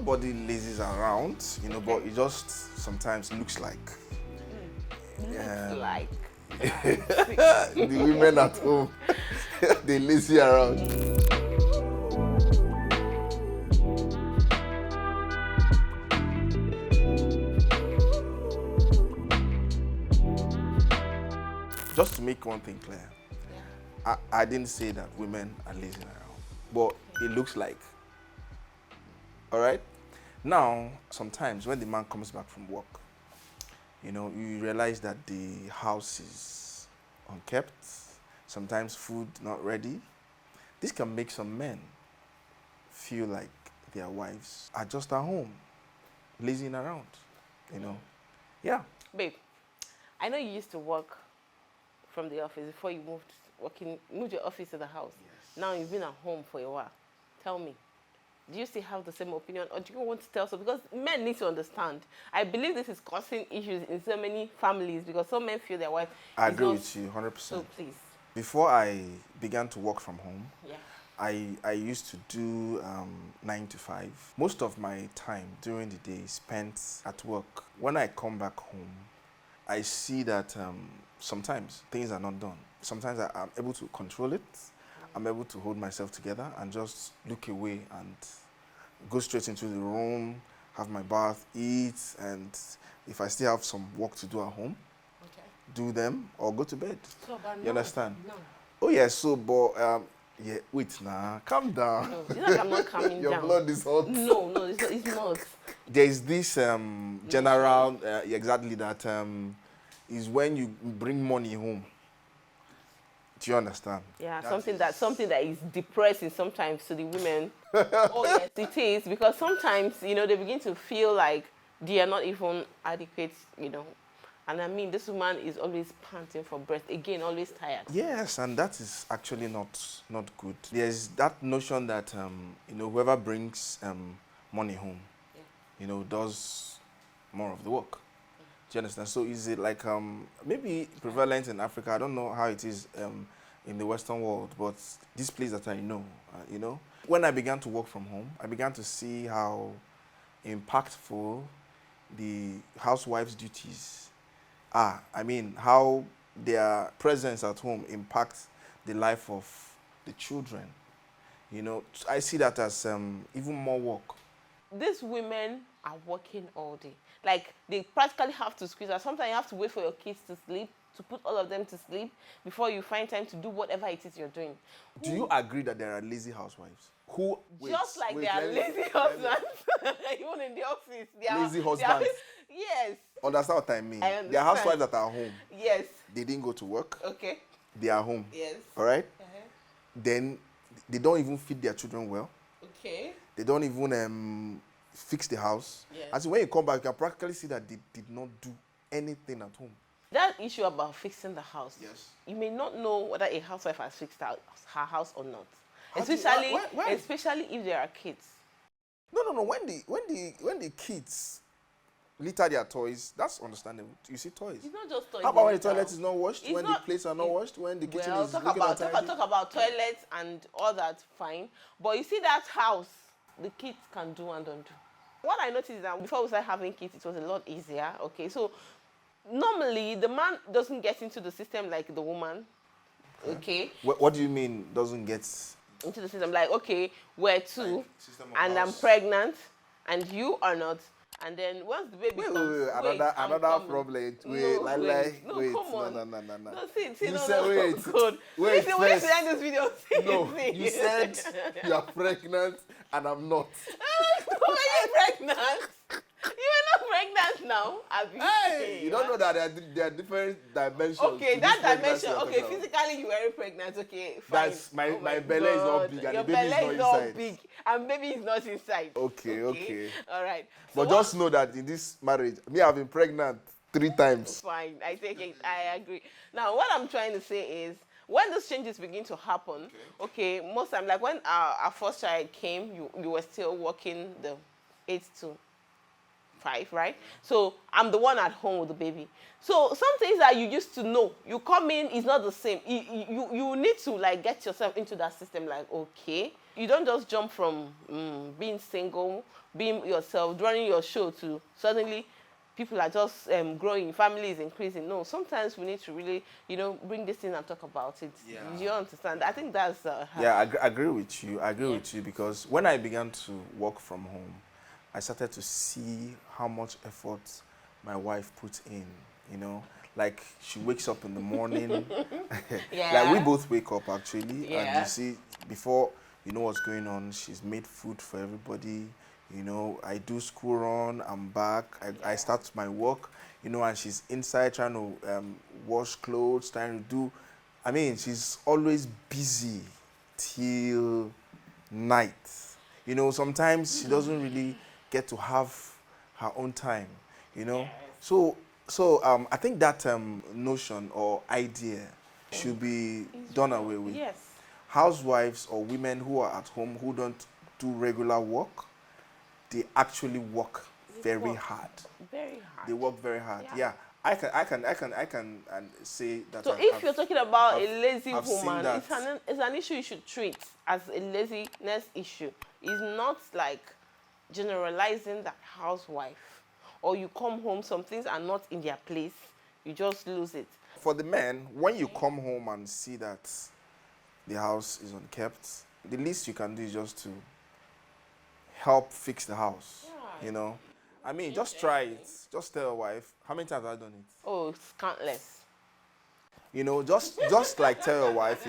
nobody lazies around, you know, but it just sometimes looks like. Looks like. The women at home, they lazy around. Just to make one thing clear, I didn't say that women are lazy around, but it looks like. All right? Now, sometimes when the man comes back from work, you know, you realize that the house is unkept, sometimes food not ready. This can make some men feel like their wives are just at home, lazing around, you know. Yeah. Babe, I know you used to work from the office before you moved your office to the house. Yes. Now you've been at home for a while. Tell me, do you still have the same opinion, or do you want to tell so? Because men need to understand. I believe this is causing issues in so many families because some men feel their wife. I agree with you 100%. So please. Before I began to work from home, Yeah. I used to do 9 to 5. Most of my time during the day spent at work. When I come back home, I see that sometimes things are not done. Sometimes I'm able to control it. I'm able to hold myself together and just look away and go straight into the room, have my bath, eat, and if I still have some work to do at home, do them or go to bed. So, but You understand? No. Oh yeah, so but yeah, wait now, calm down. No, it's like I'm not calming Your down. blood is hot. No, it's not. There's this general, exactly that is when you bring money home. Do you understand? Yeah, something that is depressing sometimes to the women. Oh yes, it is, because sometimes, you know, they begin to feel like they are not even adequate, you know. And I mean, this woman is always panting for breath, again, always tired. Yes, and that is actually not good. There's that notion that you know, whoever brings money home, you know, does more of the work. Do you understand? So is it like maybe prevalent in Africa? I don't know how it is in the Western world, but this place that I know, you know, when I began to work from home, I began to see how impactful the housewives' duties are. I mean, how their presence at home impacts the life of the children. You know, I see that as even more work. These women are working all day. Like, they practically have to squeeze out. Sometimes you have to wait for your kids to sleep, to put all of them to sleep, before you find time to do whatever it is you're doing. Do you agree that there are lazy housewives? Who Just like they are lazy husbands, even in the office. They are, lazy husbands? Yes. Understand what I mean? I understand. There are housewives that are home. Yes. They didn't go to work. Okay. They are home. Yes. All right? Then they don't even feed their children well. Okay. They don't even fix the house. Yes. And so when you come back, you can practically see that they did not do anything at home. That issue about fixing the house. Yes. You may not know whether a housewife has fixed her house or not. How do you- why? Especially if there are kids. No. When the kids litter their toys, that's understandable. You see toys. It's not just toys. How about when the toilet is not washed? It's When not- the plates are not washed? When the kitchen Well, is talk looking about toilets and all that, fine. But you see that house, the kids can do and don't do. What I noticed is that before we started having kids, it was a lot easier. Okay, so normally the man doesn't get into the system like the woman. Okay. What do you mean doesn't get Into the system, like, okay, we're two, Like, system of and I'm house. pregnant, and you are not. And then once the baby comes, another I'm problem. coming. Wait, No, wait, wait. No, come on. no. No, see, You no, said no, wait. good. Wait, Listen, when you first. end this video, see, No, see. you said you are pregnant and I'm not. Who are you pregnant? You are not pregnant now, Abby. Hey, you don't know that there are different dimensions. Okay, to that this pregnancy dimension. you're Okay, talking about. physically you weren't pregnant. Okay, fine. That's my Oh my belly is not God. big and Your the baby belly is not inside. big, and baby is not inside. Okay. All right. But So just know that in this marriage, me I've been pregnant 3 times. fine, I take it. I agree. Now, what I'm trying to say is, when those changes begin to happen, okay, most time, like when our first child came, you were still working the 8 to 5, right? So I'm the one at home with the baby. So some things that you used to know, you come in, it's not the same. You need to like get yourself into that system. Like, okay, you don't just jump from being single, being yourself, running your show to suddenly people are just growing, family is increasing. No, sometimes we need to really, bring this in and talk about it. Yeah. Do you understand? I think that's Yeah, I agree with you. I agree with you because when I began to work from home, I started to see how much effort my wife puts in, Like she wakes up in the morning. Like we both wake up actually. And you see, before you know what's going on, she's made food for everybody. I do school run, I'm back. I start my work, and she's inside trying to wash clothes, trying to do. I mean, she's always busy till night. Sometimes she doesn't really get to have her own time, So I think that notion or idea should be done away with. Yes. Housewives or women who are at home who don't do regular work, they actually work very hard. Very hard. They work very hard. Yeah. I can say that. So if you're talking about a lazy woman, it's an issue you should treat as a laziness issue. It's not like generalizing that housewife, or you come home, some things are not in their place, you just lose it. For the men, when you come home and see that the house is unkept, the least you can do is just to help fix the house, I mean, just try it. Just tell your wife. How many times have I done it? Oh, it's countless. Just like tell your wife,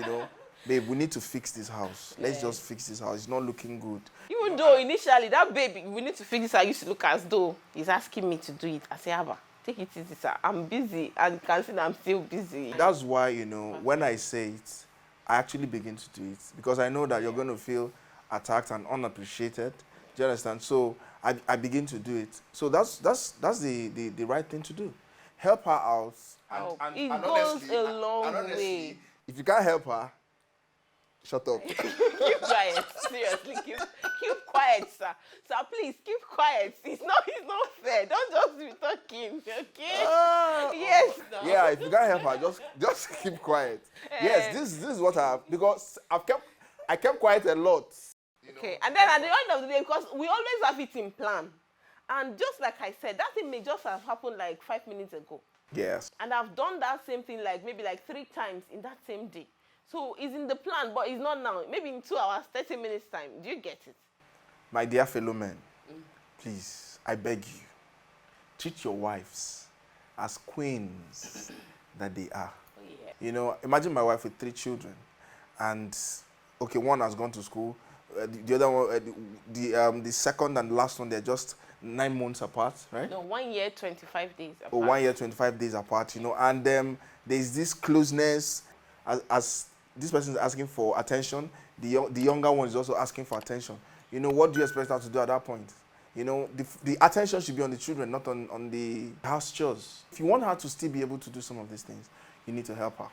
babe, we need to fix this house. Let's just fix this house. It's not looking good. Even though initially that baby, we need to fix this, I used to look as though he's asking me to do it. I say, Abba, take it easy, sir. I'm busy, and you can see that I'm still busy. That's why, when I say it, I actually begin to do it because I know that you're going to feel attacked and unappreciated. Do you understand? So I begin to do it. So that's the right thing to do. Help her out. And it goes a long way. If you can't help her, shut up. Keep quiet. Seriously, keep quiet, sir. Sir, please keep quiet. It's not fair. Don't just be talking, okay? Yes. No. Yeah, if you can't help her, just keep quiet. Yes, this is what because I kept quiet a lot. Okay, and then at the end of the day, because we always have it in plan, and just like I said, that thing may just have happened like 5 minutes ago. Yes. And I've done that same thing maybe 3 times in that same day. So it's in the plan, but it's not now. Maybe in 2 hours, 30 minutes time. Do you get it? My dear fellow men, please, I beg you, treat your wives as queens that they are. Oh, yeah. Imagine my wife with 3 children, and okay, one has gone to school. The other one, the second and last one, they're just 9 months apart, right? No, 1 year, 25 days apart. Oh, 1 year, 25 days apart, and there's this closeness as this person is asking for attention. The younger one is also asking for attention. What do you expect her to do at that point? The attention should be on the children, not on the house chores. If you want her to still be able to do some of these things, you need to help her.